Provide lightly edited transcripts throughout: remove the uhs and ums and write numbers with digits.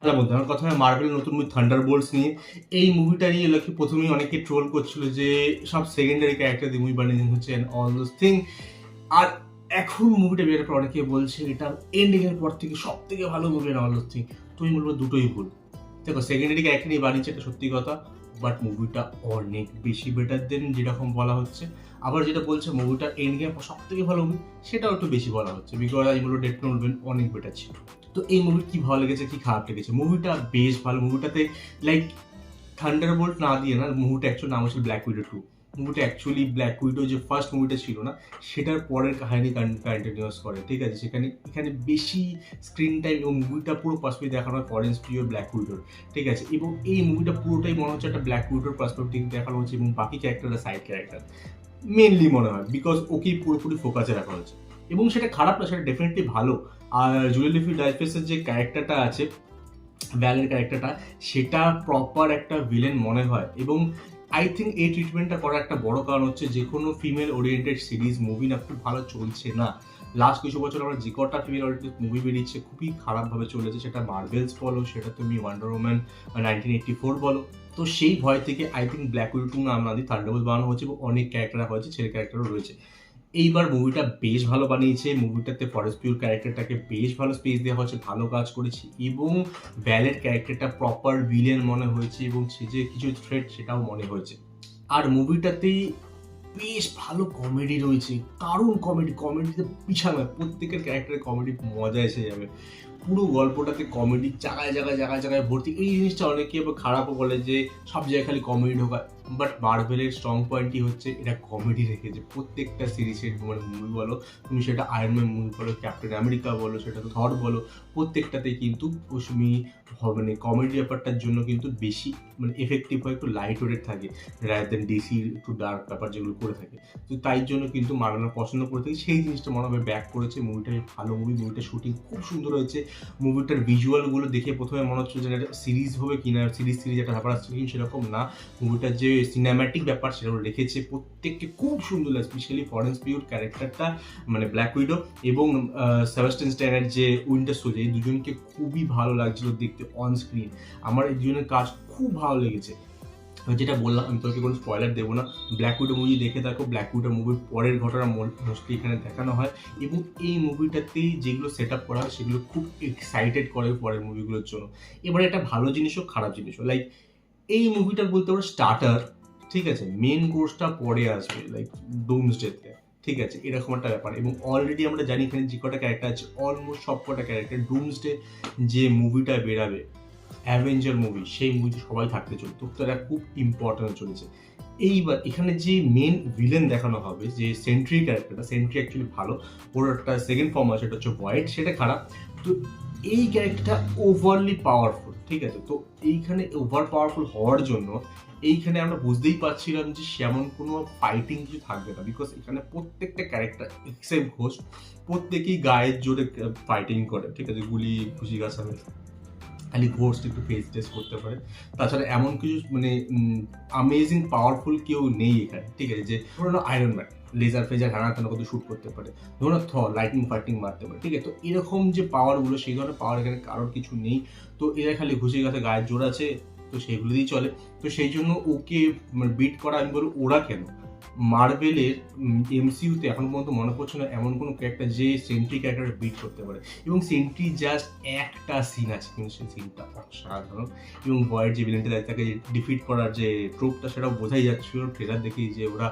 হ্যাঁ বন্ধু, আমার কথা হয় মার্ভেল নতুন মুভি থান্ডারবোল্টস নিয়ে। এই মুভিটা নিয়ে লোকে প্রথমেই অনেকে ট্রোল করছিল যে সব সেকেন্ডারি ক্যারেক্টার দিয়ে মুভি বানিয়ে হচ্ছে অল দোজ থিং। আর এখন মুভিটা বেরোর পর অনেকে বলছে এটা এন্ডিং এর পর থেকে সব থেকে ভালো মুভি অল দোজ থিং। তো আমি বলবো দুটোই ভুল। দেখো, সেকেন্ডারি ক্যারেক্টার নিয়ে বানিয়েছে, এটা সত্যি কথা, বাট মুভিটা অনেক বেশি বেটার দেন যেরকম বলা হচ্ছে। আবার যেটা বলছে মুভিটা এন্ড গেম সব থেকে ভালো মুভি, সেটাও একটু বেশি বলা হচ্ছে, বিকজ আমি বলবো ডেথ নোট অনেক বেটার ছিল। তো এই মুভি কি ভালো লেগেছে কি খারাপ লেগেছে, মুভিটা বেশ ভালো। মুভিটাতে লাইক থান্ডারবোল্ট না দিয়ে না, মুভিটা অ্যাকচুয়ালি নাম হচ্ছে ব্ল্যাক উইডো 2। মুভিটা অ্যাকচুয়ালি ব্ল্যাক উইডো যে ফার্স্ট মুভিটা ছিল না, সেটার পরের কাহিনী কন্টিনিউয়াস করে, ঠিক আছে। এখানে বেশি স্ক্রিন টাইম এবং মুভিটা পুরো পার্সপেক্টিভ দেখানো হয় ফরেন্স প্রিয় ব্ল্যাক উইডোর, ঠিক আছে। এবং এই মুভিটা পুরোটাই মনে হচ্ছে একটা ব্ল্যাক উইডোর পার্সপেক্টিভ দেখানো হচ্ছে, এবং বাকি ক্যারেক্টাররা সাইড ক্যারেক্টার মেনলি মনে হয়, বিকজ ওকেই পুরোপুরি ফোকাসে রাখা হয়েছে। এবং সেটা খারাপ না, সেটা ডেফিনেটলি ভালো। আর জুয়েল ডাইফেসের যে ক্যারেক্টারটা আছে, ভ্যালের ক্যারেক্টারটা, সেটা প্রপার একটা ভিলেন মনে হয়। এবং আই থিঙ্ক এই ট্রিটমেন্টটা করার একটা বড় কারণ হচ্ছে যে কোনো ফিমেল ওরিয়েন্টেড সিরিজ মুভি না খুব ভালো চলছে না। লাস্ট কিছু বছর আমরা যে কটা ফিমেল ওরিয়েন্টেড মুভি বেরিয়েছে খুবই খারাপভাবে চলেছে, সেটা মার্ভেলস বলো, সেটা তুমি ওয়ান্ডার ওম্যান 1984 বলো। তো সেই ভয় থেকে আই থিঙ্ক ব্ল্যাক উইডো নাম না দিয়ে থান্ডারবোল্ট বানানো হয়েছে, এবং অনেক ক্যারেক্টার হয়েছে, ছেলে ক্যারেক্টারও রয়েছে। এইবার মুভিটা বেশ ভালো বানিয়েছে, মুভিটাতে ফরেস্ট পিউর ক্যারেক্টারটাকে বেশ ভালো স্পেস দেওয়া হয়েছে, ভালো কাজ করেছে। এবং ভ্যালের ক্যারেক্টারটা প্রপার ভিলেন মনে হয়েছে, এবং সে যে কিছু থ্রেট সেটাও মনে হয়েছে। আর মুভিটাতে বেশ ভালো কমেডি রয়েছে, কারণ কমেডিতে পিছানো, প্রত্যেকের ক্যারেক্টারের কমেডি মজা এসে যাবে। পুরো গল্পটাতে কমেডি জায়গায় ভর্তি। এই জিনিসটা অনেকে আবার খারাপও বলে যে সব জায়গায় খালি কমেডি ঢোকায়, বাট মার্ভেলের স্ট্রং পয়েন্টই হচ্ছে এরা কমেডি রেখেছে প্রত্যেকটা সিরিজের, মানে মুভি বলো তুমি, সেটা আয়রন ম্যান মুভি বলো, ক্যাপ্টেন আমেরিকা বলো, সেটা তো থর বলো, প্রত্যেকটাতেই কিন্তু তুমি মানে কমেডি ব্যাপারটার জন্য কিন্তু বেশি মানে এফেক্টিভ হয়, একটু লাইট ওয়েটেড থাকে রাদার দেন ডিসি একটু ডার্ক ব্যাপার যেগুলো করে থাকে। তো তাই জন্য কিন্তু মার্ভেল পছন্দ করে থাকে, সেই জিনিসটা মনে হবে ব্যাক করেছে। মুভিটা ভালো মুভি, মুভিটার শুটিং খুব সুন্দর হয়েছে। মুভিটার ভিজুয়ালগুলো দেখে প্রথমে মনে হচ্ছে যে একটা সিরিজ হবে কিনা, সিরিজ একটা ব্যাপার আসছে, কিন্তু সেরকম না। মুভিটার যে সিনেম্যাটিক ব্যাপার সেগুলো রেখেছে, প্রত্যেককে খুব সুন্দর লাগে, স্পেশালি ফরেন্স পিউর ক্যারেক্টারটা, মানে ব্ল্যাক উইডো, এবং সেবাস্টিয়ান স্ট্যানের যে উইন্টার সোলজার, এই দুজনকে খুবই ভালো লাগছিল দেখতে অন স্ক্রিন। আমার এই দুজনের কাজ খুব ভালো লেগেছে। যেটা বললাম, আমি তোকে কোনো স্পয়লার দেবো না, ব্ল্যাক উইডো মুভি দেখে থাকো। ব্ল্যাক উইডো মুভির পরের ঘটনা মোস্টলি এখানে দেখানো হয়, এবং এই মুভিটাতেই যেগুলো সেট আপ করা হয় সেগুলো খুব এক্সাইটেড করে পরের মুভিগুলোর জন্য। এবারে একটা ভালো জিনিসও খারাপ জিনিসও, লাইক এই মুভিটা বলতে পারো স্টার্টার, ঠিক আছে, মেন কোর্সটা পরে আসবে লাইক ডুমসডেতে, ঠিক আছে, এরকম একটা ব্যাপার। এবং অলরেডি আমরা জানি এখানে যে কটা ক্যারেক্টার আছে, অলমোস্ট সব কটা ক্যারেক্টার ডুমসডে যে মুভিটা বেরাবে, অ্যাভেঞ্জার মুভি, সেই মুভিতে সবাই থাকতে চলতো, তো এটা খুব ইম্পর্টেন্ট চলেছে। এইবার এখানে যে মেন ভিলেন দেখানো হবে, যে সেন্ট্রি ক্যারেক্টারটা, সেন্ট্রি অ্যাকচুয়ালি ভালো, ওর একটা সেকেন্ড ফর্ম আছে, সেটা হচ্ছে হোয়াইট, সেটা খারাপ। তো এই ক্যারেক্টারটা ওভারলি পাওয়ারফুল, ঠিক আছে। তো এইখানে ওভার পাওয়ারফুল হওয়ার জন্য এইখানে আমরা বুঝতেই পারছিলাম যে সেমন কোনো ফাইটিং কিছু থাকবে না, বিকজ এখানে প্রত্যেকটা ক্যারেক্টার এক্সেপ্ট ঘোস্ট প্রত্যেকেই গায়ের জোরে ফাইটিং করে, ঠিক আছে, গুলি খুশি গাছাবে, খালি ঘোস্ট একটু ফেস টেস্ট করতে পারে। তাছাড়া এমন কিছু মানে আমেজিং পাওয়ারফুল কেউ নেই এখানে, ঠিক আছে। যে ধরুন আয়রন ম্যান লেজার ফেজার হানা টানা কত শুট করতে পারে, ধরুন থর লাইটিং ফাইটিং মারতে পারে, ঠিক আছে। তো এরকম যে পাওয়ারগুলো, সেই ধরনের পাওয়ার এখানে কারোর কিছু নেই। তো এরা খালি ঘুষে গেছে, গায়ের জোর আছে, তো সেগুলো দিয়েই চলে। তো সেই জন্য ওকে বিট করা, আমি বলবো ওরা কেন, মার্ভেলের এমসিইউতে এখন পর্যন্ত মনে পড়ছে না এমন কোনো ক্যারেক্টার যে সেন্ট্রি ক্যারেক্টার বিট করতে পারে। এবং সেন্ট্রি জাস্ট একটা সিন আছে, কিন্তু সেই সিনটা অসাধারণ। এবং ভয়ের যে ভিলেনটা তাকে ডিফিট করার যে ট্রোপটা, সেটাও বোঝাই যাচ্ছিল ট্রেলার দেখেই, যে ওরা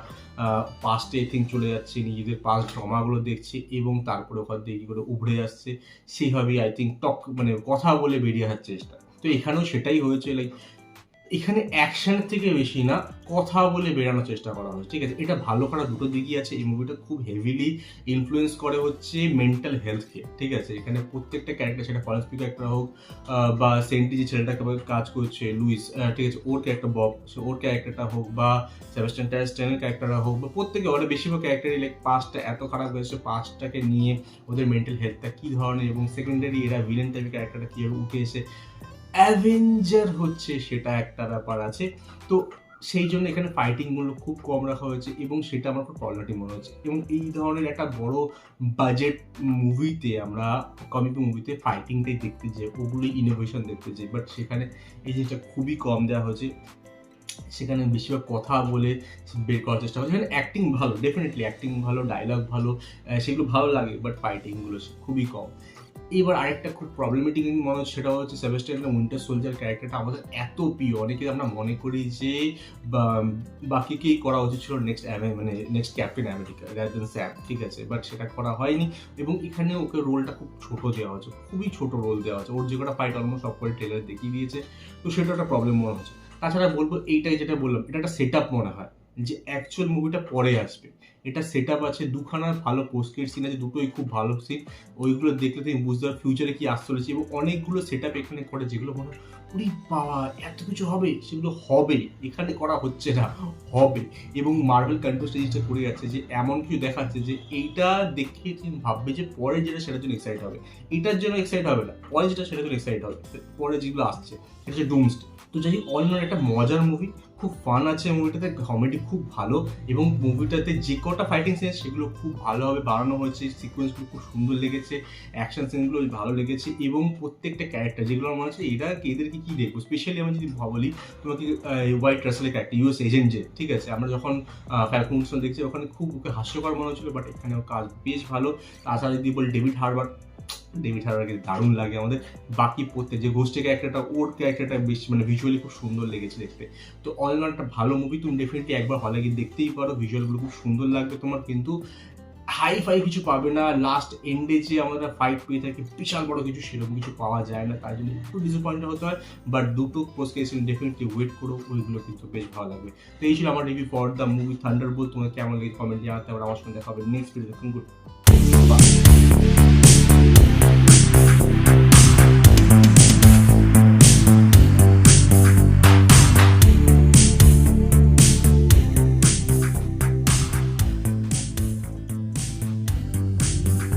পাস্টে থিঙ্ক চলে যাচ্ছে, নিজেদের পাস্ট ড্রামাগুলো দেখছে, এবং তারপরে ওখান থেকে কী করে উভরে আসছে, সেইভাবেই আই থিঙ্ক মানে কথা বলে বেরিয়ে আসার চেষ্টা। তো এখানেও সেটাই হয়েছে, লাইক এখানে অ্যাকশনের থেকে বেশি না, কথা বলে বেরানোর চেষ্টা করা হয়েছে, ঠিক আছে। এটা ভালো খারাপ দুটো দিকই আছে। এই মুভিটা খুব হেভিলি ইনফ্লুয়েন্স করে হচ্ছে মেন্টাল হেলথকে, ঠিক আছে। এখানে প্রত্যেকটা ক্যারেক্টার, সেটা ফরেন্স ক্যারেক্টার হোক বা সেন্টি যে ছেলেটাকে কাজ করছে লুইস, ঠিক আছে, ওর ক্যারেক্টার বব, ওর ক্যারেক্টারটা হোক, বা সেবাস্টিয়ান স্ট্যানের ক্যারেক্টারটা হোক, বা প্রত্যেকে ওরা বেশিরভাগ ক্যারেক্টারই লাইক পাস্টটা এত খারাপ হয়েছে, পাস্টটাকে নিয়ে ওদের মেন্টাল হেলথটা কী ধরনের, এবং সেকেন্ডারি এরা ভিলেন টাইপের ক্যারেক্টারটা কীভাবে উঠে এসে অ্যাভেঞ্জার হচ্ছে, সেটা একটা ব্যাপার আছে। তো সেই জন্য এখানে ফাইটিংগুলো খুব কম রাখা হয়েছে এবং সেটা আমার খুব প্রবলেমেটিক মনে হচ্ছে। এবং এই ধরনের একটা বড় বাজেট মুভিতে আমরা কমিক মুভিতে ফাইটিংটাই দেখতে যাই, ওগুলোই ইনোভেশন দেখতে যাই, বাট সেখানে এই জিনিসটা খুবই কম দেওয়া হয়েছে। সেখানে বেশিরভাগ কথা বলে বের করার চেষ্টা করছে। সেখানে অ্যাক্টিং ভালো, ডেফিনেটলি অ্যাক্টিং ভালো, ডায়লগ ভালো, সেগুলো ভালো লাগে, বাট ফাইটিংগুলো খুবই কম। এবার আরেকটা খুব প্রবলেমেটিক মনে হচ্ছে, সেটা হচ্ছে সেবাস্টিয়ান উইন্টার সোলজার ক্যারেক্টারটা আমাদের এত প্রিয়, অনেকে আমরা মনে করি যে বাকিকেই করা উচিত ছিল next captain America rather than Sam, ঠিক আছে, বাট সেটা করা হয়নি। এবং এখানে ওকে রোলটা খুব ছোট দেওয়া হচ্ছে, খুবই ছোট রোল দেওয়া হচ্ছে, ওর যে কটা ফাইট অলমোস্ট সব করে ট্রেলার দেখিয়ে দিয়েছে, তো সেটা একটা প্রবলেম মনে হচ্ছে। তাছাড়া বলবো এইটাই যেটা বললাম, এটা একটা সেট আপ মনে হয় যে অ্যাকচুয়াল মুভিটা পরে আসবে। এটা সেট আপ আছে, দুখানা ভালো পোস্টক্রেডিট সিন আছে, দুটোই খুব ভালো সিন, ওইগুলো দেখলে তুমি বুঝতে পারো ফিউচারে কি আসতে চলেছে। এবং অনেকগুলো সেট আপ এখানে করে যেগুলো মনে হয় ওরে বাবা এত কিছু হবে, সেগুলো হবে, এখানে করা হচ্ছে না, হবে। এবং মার্বেল কন্ট্রোল জিনিসটা করে যাচ্ছে যে এমন কিছু দেখাচ্ছে যে এইটা দেখে তুমি ভাববে যে পরে যেটা সেটার জন্য এক্সাইট হবে, এটার জন্য এক্সাইট হবে না, পরে যেটা সেটার জন্য এক্সাইট হবে, পরে যেগুলো আসছে সেটা হচ্ছে ডুমসডে। তো যাই হোক, অল একটা মজার মুভি, খুব ফান আছে মুভিটাতে, কমেডি খুব ভালো, এবং মুভিটাতে যে কটা ফাইটিং সিন সেগুলো খুব ভালোভাবে বানানো হয়েছে, সিকোয়েন্সগুলো খুব সুন্দর লেগেছে, অ্যাকশন সিনগুলো ভালো লেগেছে, এবং প্রত্যেকটা ক্যারেক্টার যেগুলো আমার মনে হচ্ছে এদেরকে কি দেখবো। স্পেশালি আমি যদি বলি তোমাকে, হোয়াইট রাসেলের ক্যারেক্টার ইউএস এজেন্ট যে, ঠিক আছে, আমরা যখন ফ্যালকন দেখছি ওখানে খুব ওকে হাস্যকর মনে হচ্ছিল, বাট এখানে ওর কাজ বেশ ভালো। তাছাড়া যদি বলি ডেভিড হারবারকে দারুণ লাগে আমাদের। বাকি প্রত্যেক যে গোষ্ঠী ক্যারেক্টারটা, ওর ক্যারেক্টারটা বেশ ভিজুয়ালি খুব সুন্দর লেগেছে দেখতে। তো অল একটা ভালো মুভি, তুমি ডেফিনেটলি একবার হলে গিয়ে দেখতেই পারো, ভিজুয়ালগুলো খুব সুন্দর লাগবে তোমার, কিন্তু হাই ফাই কিছু পাবে না। লাস্ট এন্ডে যে আমরা ফাইট পেয়ে থাকি বিশাল বড় কিছু, সেরকম কিছু পাওয়া যায় না, তার জন্য একটু ডিসঅ্যাপয়েন্টেড হতে হয়। বাট দুটো পোস্ট ক্রেডিট ডেফিনেটলি ওয়েট করো, ওইগুলো কিন্তু বেশ ভালো লাগবে। তো এই ছিল আমার review for the movie Thunderbolt. তোমার কেমন লাগে কমেন্ট জানাতে হবে। আমার সঙ্গে দেখা হবে নেক্সট ভিডিও। গুড।